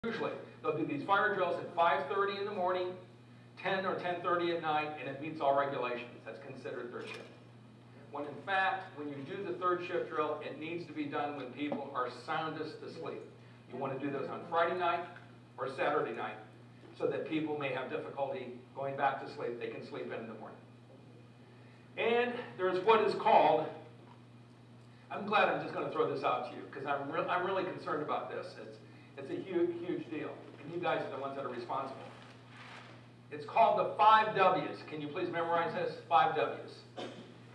Usually, they'll do these fire drills at 5:30 in the morning, 10 or 10:30 at night, and it meets all regulations. That's considered third shift. When in fact, when you do the third shift drill, it needs to be done when people are soundest asleep. You want to do those on Friday night or Saturday night so that people may have difficulty going back to sleep. They can sleep in the morning. And there's what is called, I'm glad I'm just going to throw this out to you because I'm really concerned about this. It's a huge deal. And you guys are the ones that are responsible. It's called the 5 W's. Can you please memorize this? 5 W's.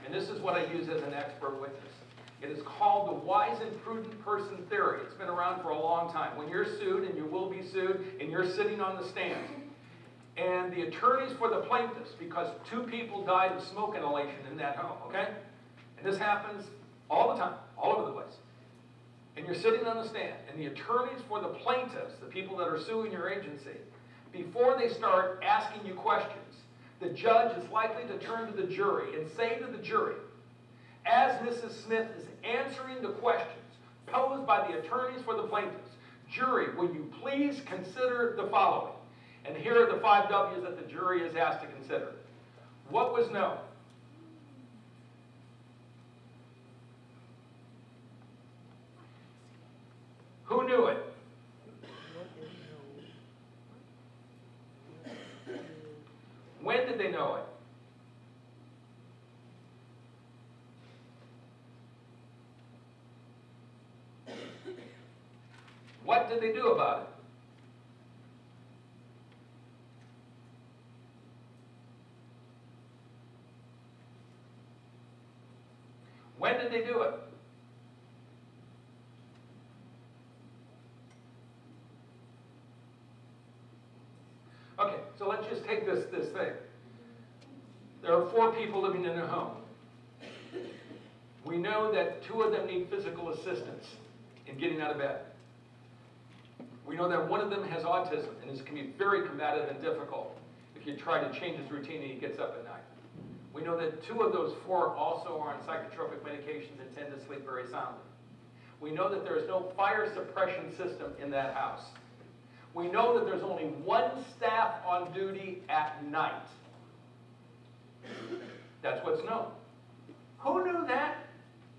And this is what I use as an expert witness. It is called the wise and prudent person theory. It's been around for a long time. When you're sued, and you will be sued, and you're sitting on the stand, and the attorneys for the plaintiffs, because 2 people died of smoke inhalation in that home, okay? And this happens all the time, all over the place. And you're sitting on the stand, and the attorneys for the plaintiffs, the people that are suing your agency, before they start asking you questions, the judge is likely to turn to the jury and say to the jury, as Mrs. Smith is answering the questions posed by the attorneys for the plaintiffs, jury, will you please consider the following? And here are the 5 W's that the jury is asked to consider. What was known? Who knew it? When did they know it? What did they do about it? When did they do it? Okay, so let's just take this thing. There are 4 people living in a home. We know that 2 of them need physical assistance in getting out of bed. We know that 1 of them has autism, and this can be very combative and difficult if you try to change his routine and he gets up at night. We know that 2 of those 4 also are on psychotropic medications and tend to sleep very soundly. We know that there is no fire suppression system in that house. We know that there's only 1 staff on duty at night. That's what's known. Who knew that?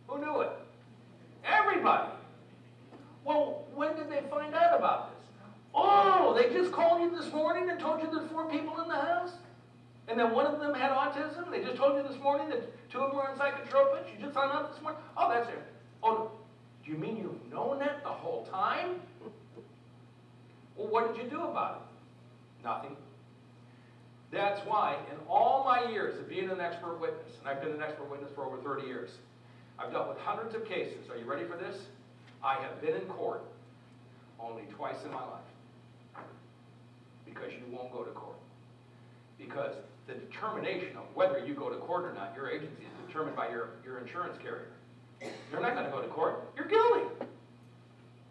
Who knew it? Everybody. Well, when did they find out about this? Oh, they just called you this morning and told you there's 4 people in the house? And then 1 of them had autism? They just told you this morning that 2 of them were on psychotropics? You just found out this morning? Oh, that's it. Oh, do you mean you've known that the whole time? Well, what did you do about it? Nothing. That's why, in all my years of being an expert witness, and I've been an expert witness for over 30 years, I've dealt with hundreds of cases. Are you ready for this? I have been in court only twice in my life because you won't go to court. Because the determination of whether you go to court or not, your agency is determined by your insurance carrier. You're not going to go to court. You're guilty.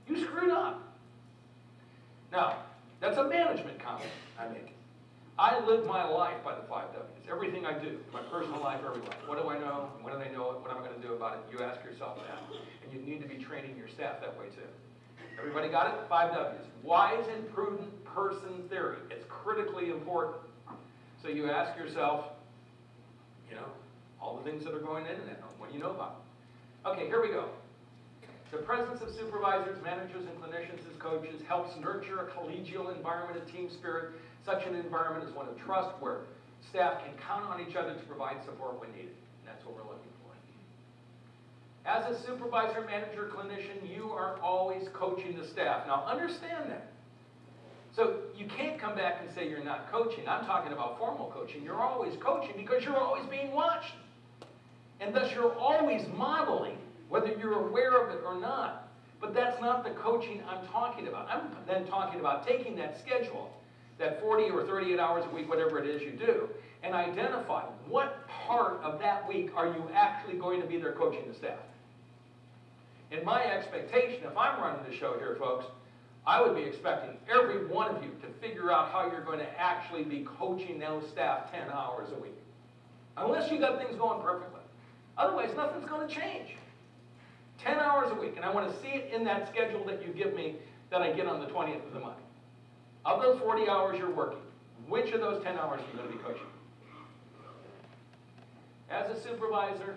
You screwed up. Now, that's a management comment I make. I live my life by the 5 W's. Everything I do, my personal life, every life. What do I know? When do they know it? What am I going to do about it? You ask yourself that. And you need to be training your staff that way too. Everybody got it? 5 W's. Wise and prudent person theory. It's critically important. So you ask yourself, all the things that are going in it. What do you know about it? Okay, here we go. The presence of supervisors, managers, and clinicians as coaches helps nurture a collegial environment of team spirit. Such an environment is one of trust where staff can count on each other to provide support when needed. And that's what we're looking for. As a supervisor, manager, clinician, you are always coaching the staff. Now understand that. So you can't come back and say you're not coaching. I'm talking about formal coaching. You're always coaching because you're always being watched. And thus you're always modeling, whether you're aware of it or not. But that's not the coaching I'm talking about. I'm then talking about taking that schedule, that 40 or 38 hours a week, whatever it is you do, and identify what part of that week are you actually going to be there coaching the staff. In my expectation, if I'm running the show here, folks, I would be expecting every one of you to figure out how you're going to actually be coaching those staff 10 hours a week. Unless you got things going perfectly. Otherwise, nothing's going to change. 10 hours a week, and I want to see it in that schedule that you give me that I get on the 20th of the month. Of those 40 hours you're working, which of those 10 hours are you going to be coaching? As a supervisor,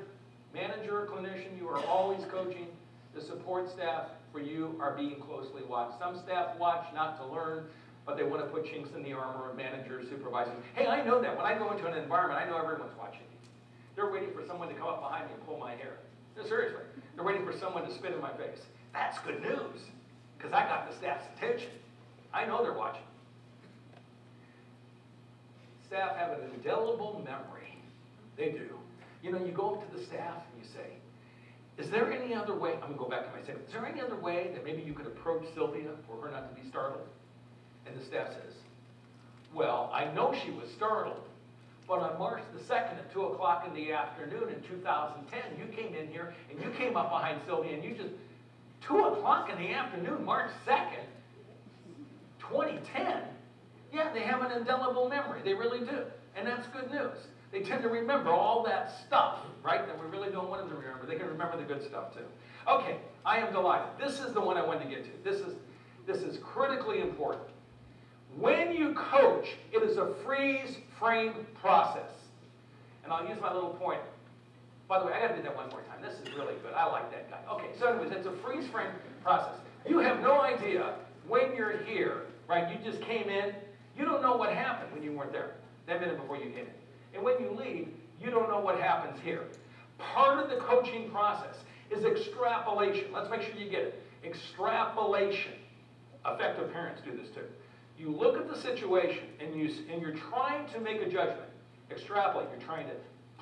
manager, or clinician, you are always coaching. The support staff for you are being closely watched. Some staff watch not to learn, but they want to put chinks in the armor of managers, supervisors. Hey, I know that. When I go into an environment, I know everyone's watching me. They're waiting for someone to come up behind me and pull my hair. No, seriously. They're waiting for someone to spit in my face. That's good news, because I got the staff's attention. I know they're watching. Staff have an indelible memory. They do. You know, you go up to the staff and you say, is there any other way, I'm going to go back to my statement, is there any other way that maybe you could approach Sylvia for her not to be startled? And the staff says, well, I know she was startled, but on March the 2nd at 2 o'clock in the afternoon in 2010, you came in here and you came up behind Sylvia and you just, 2 o'clock in the afternoon, March 2nd, 2010, yeah, they have an indelible memory. They really do. And that's good news. They tend to remember all that stuff, right, that we really don't want them to remember. They can remember the good stuff, too. Okay, I am delighted. This is the one I wanted to get to. This is critically important. When you coach, it is a freeze-frame process. And I'll use my little pointer. By the way, I got to do that one more time. This is really good. I like that guy. Okay, so anyways, it's a freeze-frame process. You have no idea when you're here, right? You just came in. You don't know what happened when you weren't there, that minute before you came in. And when you leave, you don't know what happens here. Part of the coaching process is extrapolation. Let's make sure you get it. Extrapolation. Effective parents do this too. You look at the situation and you're trying to make a judgment. Extrapolate. You're trying to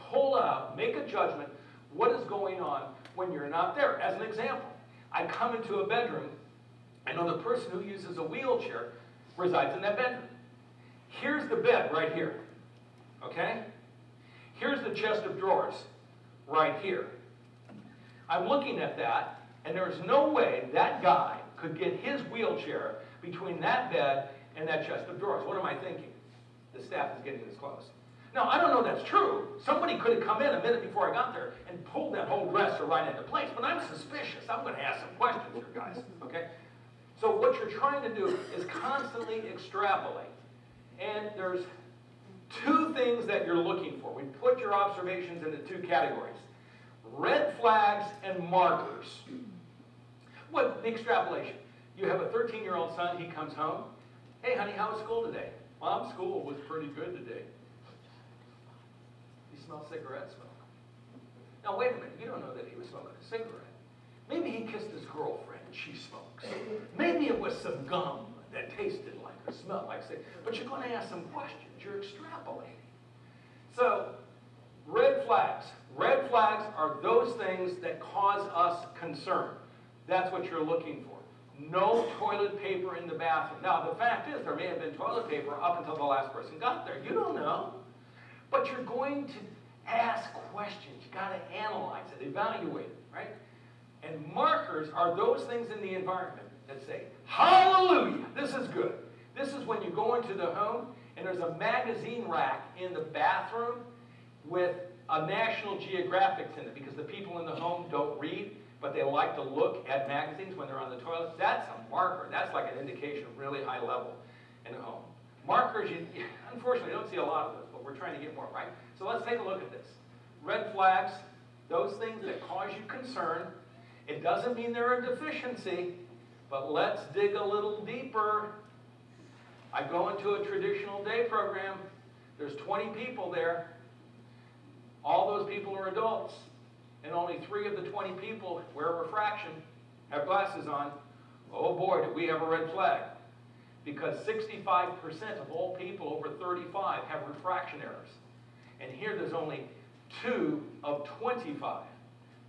pull out, make a judgment, what is going on when you're not there. As an example, I come into a bedroom. I know the person who uses a wheelchair resides in that bedroom. Here's the bed right here. Okay? Here's the chest of drawers right here. I'm looking at that, and there's no way that guy could get his wheelchair between that bed and that chest of drawers. What am I thinking? The staff is getting this close. Now, I don't know that's true. Somebody could have come in a minute before I got there and pulled that whole dresser right into place, but I'm suspicious. I'm going to ask some questions here, guys. Okay? So what you're trying to do is constantly extrapolate. And there's two things that you're looking for. We put your observations into two categories. Red flags and markers. What the extrapolation? You have a 13-year-old son, he comes home. Hey, honey, how was school today? Mom, school was pretty good today. You smell cigarette smoke. Now, wait a minute. You don't know that he was smoking a cigarette. Maybe he kissed his girlfriend and she smokes. Maybe it was some gum that tasted like or smelled like cigarette. But you're going to ask some questions. You're extrapolating. So, red flags. Red flags are those things that cause us concern. That's what you're looking for. No toilet paper in the bathroom. Now, the fact is, there may have been toilet paper up until the last person got there. You don't know. But you're going to ask questions. You've got to analyze it, evaluate it, right? And markers are those things in the environment that say, hallelujah, this is good. This is when you go into the home and there's a magazine rack in the bathroom with a National Geographic in it because the people in the home don't read, but they like to look at magazines when they're on the toilet. That's a marker. That's like an indication of really high level in the home. Markers, unfortunately, you don't see a lot of those, but we're trying to get more, right? So let's take a look at this. Red flags, those things that cause you concern. It doesn't mean they're a deficiency, but let's dig a little deeper. I go into a traditional day program. There's 20 people there. All those people are adults. And only 3 of the 20 people wear refraction, have glasses on. Oh boy, do we have a red flag. Because 65% of all people over 35 have refraction errors. And here there's only 2 of 25.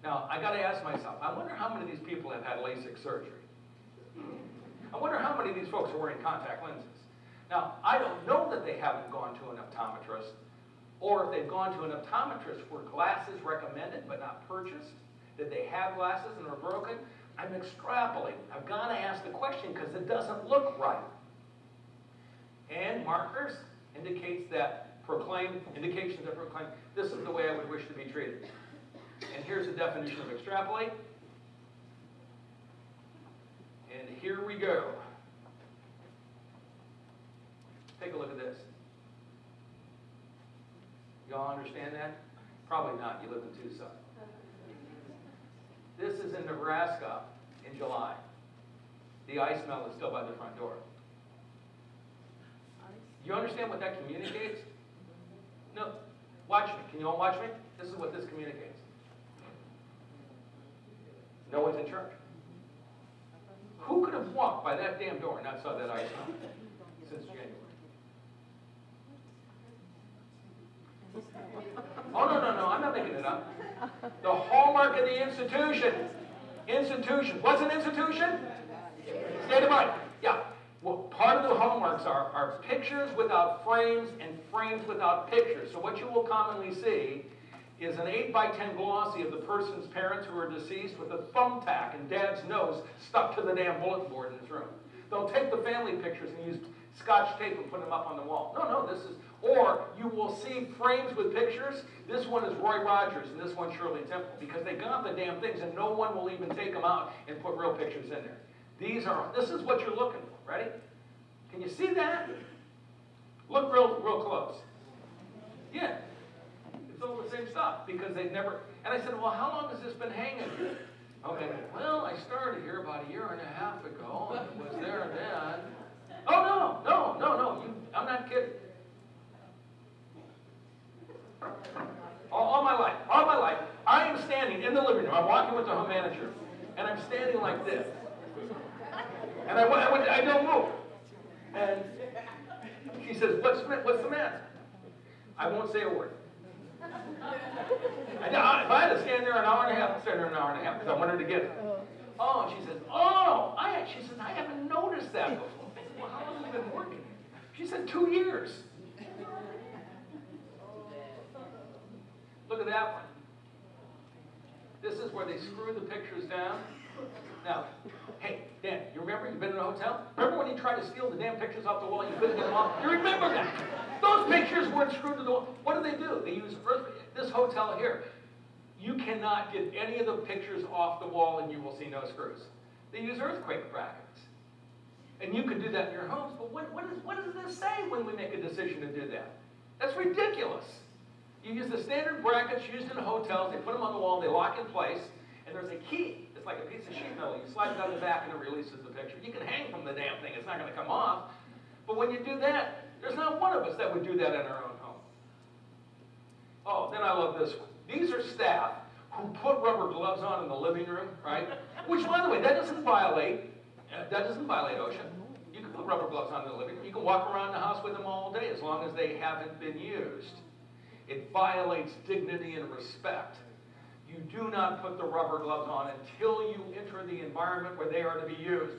Now, I got to ask myself, I wonder how many of these people have had LASIK surgery. I wonder how many of these folks are wearing contact lenses. Now, I don't know that they haven't gone to an optometrist, or if they've gone to an optometrist were glasses recommended but not purchased. Did they have glasses and are broken? I'm extrapolating. I've got to ask the question because it doesn't look right. And markers indications that proclaim, this is the way I would wish to be treated. And here's the definition of extrapolate. And here we go. Take a look at this. Y'all understand that? Probably not. You live in Tucson. This is in Nebraska in July. The ice melt is still by the front door. You understand what that communicates? No. Watch me. Can you all watch me? This is what this communicates. No one's in church. Who could have walked by that damn door and not saw that ice melt since January? Oh, no, I'm not making it up. The hallmark of the institution. Institution. What's an institution? State of mind. Yeah. Well, part of the hallmarks are pictures without frames and frames without pictures. So what you will commonly see is an 8x10 glossy of the person's parents who are deceased with a thumbtack and dad's nose stuck to the damn bulletin board in his room. They'll take the family pictures and use Scotch tape and put them up on the wall. No, this is, or you will see frames with pictures. This one is Roy Rogers and this one Shirley Temple, because they got the damn things and no one will even take them out and put real pictures in there. This is what you're looking for. Ready? Can you see that? Look real close. Yeah. It's all the same stuff because they've never, and I said, well, how long has this been hanging here? Okay, well, I started here about a year and a half ago, and it was there then. Oh, no, I'm not kidding. All my life, I am standing in the living room. I'm walking with the home manager, and I'm standing like this. And I don't move. And she says, what's the matter? I won't say a word. If I had to stand there an hour and a half, I'd stand there an hour and a half because I wanted to get it. Oh, she says, she says, I haven't noticed that before. I said, well, how long have you been working here? She said, 2 years. Look at that one. This is where they screw the pictures down. Now, hey, Dan, you remember you've been in a hotel? Remember when you tried to steal the damn pictures off the wall and you couldn't get them off? You remember that? Those pictures weren't screwed to the wall. What do? They use this hotel here. You cannot get any of the pictures off the wall and you will see no screws. They use earthquake brackets. And you can do that in your homes, but what does this say when we make a decision to do that? That's ridiculous. You use the standard brackets used in hotels, they put them on the wall, they lock in place, and there's a key. It's like a piece of sheet metal. You slide it down the back and it releases the picture. You can hang from the damn thing, it's not going to come off. But when you do that, there's not one of us that would do that in our own home. Oh, then I love this one. These are staff who put rubber gloves on in the living room, right? Which, by the way, that doesn't violate OSHA. You can put rubber gloves on in the living room. You can walk around the house with them all day as long as they haven't been used. It violates dignity and respect. You do not put the rubber gloves on until you enter the environment where they are to be used.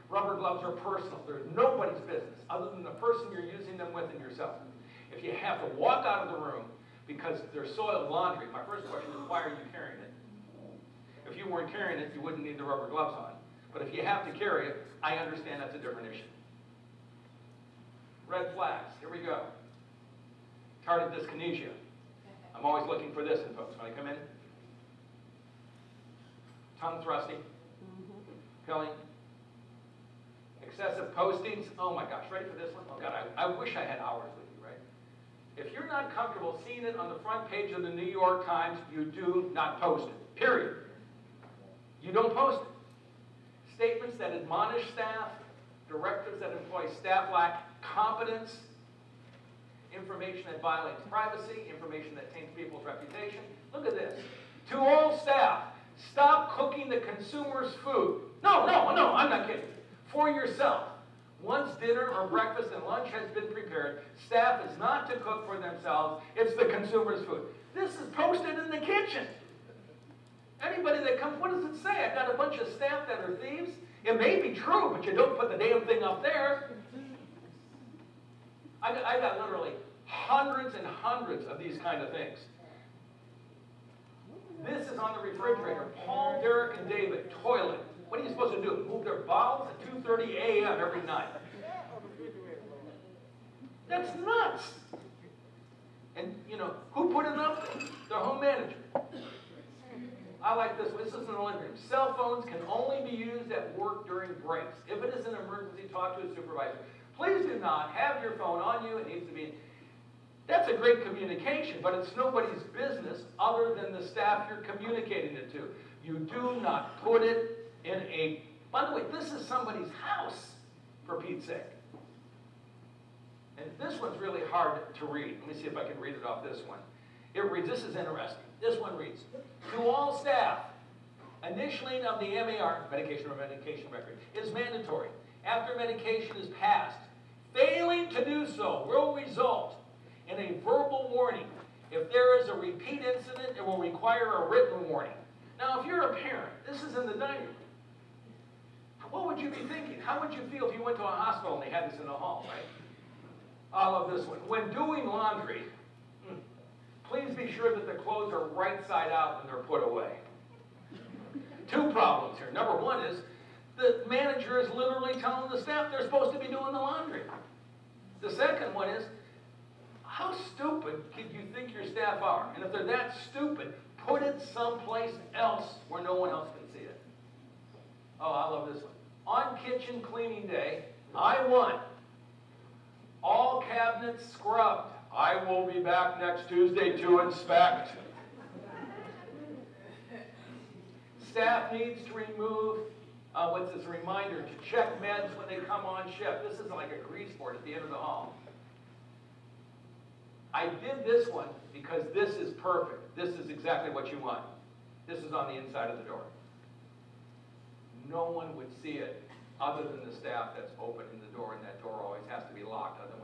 Rubber gloves are personal. They're nobody's business other than the person you're using them with and yourself. If you have to walk out of the room because there's soiled laundry, my first question is, why are you carrying it? If you weren't carrying it, you wouldn't need the rubber gloves on. But if you have to carry it, I understand that's a different issue. Red flags. Here we go. Tardive dyskinesia. I'm always looking for this in folks when I come in. Tongue thrusting. Killing. Excessive postings. Oh my gosh, ready for this one? Oh God, I wish I had hours with you, right? If you're not comfortable seeing it on the front page of the New York Times, you do not post it. Period. You don't post it. Statements that admonish staff, directives that employ staff lack competence, information that violates privacy, information that taints people's reputation. Look at this. To all staff, stop cooking the consumer's food. No, I'm not kidding. For yourself. Once dinner or breakfast and lunch has been prepared, staff is not to cook for themselves, it's the consumer's food. This is posted in the kitchen. Anybody that comes, what does it say? I've got a bunch of staff that are thieves. It may be true, but you don't put the damn thing up there. I got literally hundreds and hundreds of these kind of things. This is on the refrigerator. Paul, Derek, and David, toilet. What are you supposed to do? Move their bowels at 2:30 a.m. every night. That's nuts. And, you know, who put it up there? The home manager. I like this one. This is in the living room. Cell phones can only be used at work during breaks. If it is an emergency, talk to a supervisor. Please do not have your phone on you. It needs to be. That's a great communication, but it's nobody's business other than the staff you're communicating it to. You do not put it in a, by the way, this is somebody's house, for Pete's sake. And this one's really hard to read. Let me see if I can read it off this one. It reads, this is interesting. This one reads, to all staff, initialing of the MAR, medication or medication record, is mandatory. After medication is passed, failing to do so will result in a verbal warning. If there is a repeat incident, it will require a written warning. Now, if you're a parent, this is in the dining room. What would you be thinking? How would you feel if you went to a hospital and they had this in the hall, right? I love this one. When doing laundry, please be sure that the clothes are right side out when they're put away. Two problems here. Number one is the manager is literally telling the staff they're supposed to be doing the laundry. The second one is, how stupid could you think your staff are? And if they're that stupid, put it someplace else where no one else can see it. Oh, I love this one. On kitchen cleaning day, I want all cabinets scrubbed. I will be back next Tuesday to inspect. Staff needs to remove, what's this reminder, to check meds when they come on shift. This is like a grease board at the end of the hall. I did this one because this is perfect. This is exactly what you want. This is on the inside of the door. No one would see it other than the staff that's opening the door, and that door always has to be locked. Otherwise